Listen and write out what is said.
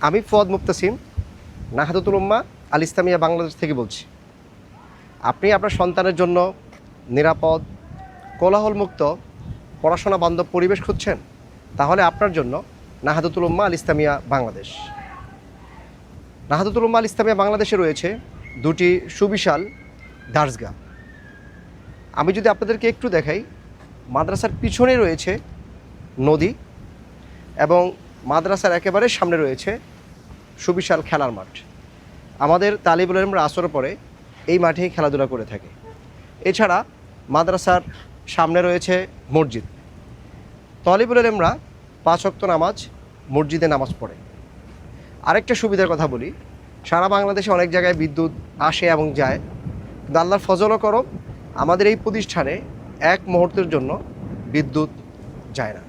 আমি ফুয়াদ মুক্তাসিম নাহাদাতুল উম্মাহ আল ইসলামিয়া বাংলাদেশ থেকে বলছি। আপনি আপনার সন্তানের জন্য নিরাপদ, কোলাহলমুক্ত, পড়াশোনা বান্ধব পরিবেশ খুঁজছেন, তাহলে আপনার জন্য নাহাদাতুল উম্মাহ আল ইসলামিয়া বাংলাদেশ। নাহাদাতুল উম্মাহ আল ইসলামিয়া বাংলাদেশে রয়েছে দুটি সুবিশাল দার্সগাহ। আমি যদি আপনাদেরকে একটু দেখাই, মাদ্রাসার পিছনে রয়েছে নদী এবং মাদ্রাসার একেবারে সামনে রয়েছে সুবিশাল খেলার মাঠ। আমাদের তালিবুল ইলমরা আসর পরে এই মাঠেই খেলাধুলা করে থাকে। এছাড়া মাদ্রাসার সামনে রয়েছে মসজিদ। তালিবুল ইলমরা 5 ওয়াক্ত নামাজ মসজিদে নামাজ পড়ে। আরেকটা সুবিধার কথা বলি, সারা বাংলাদেশে অনেক জায়গায় বিদ্যুৎ আসে এবং যায়, কিন্তু আল্লাহর ফজল ও করম আমাদের এই প্রতিষ্ঠানে এক মুহূর্তের জন্য বিদ্যুৎ যায় না।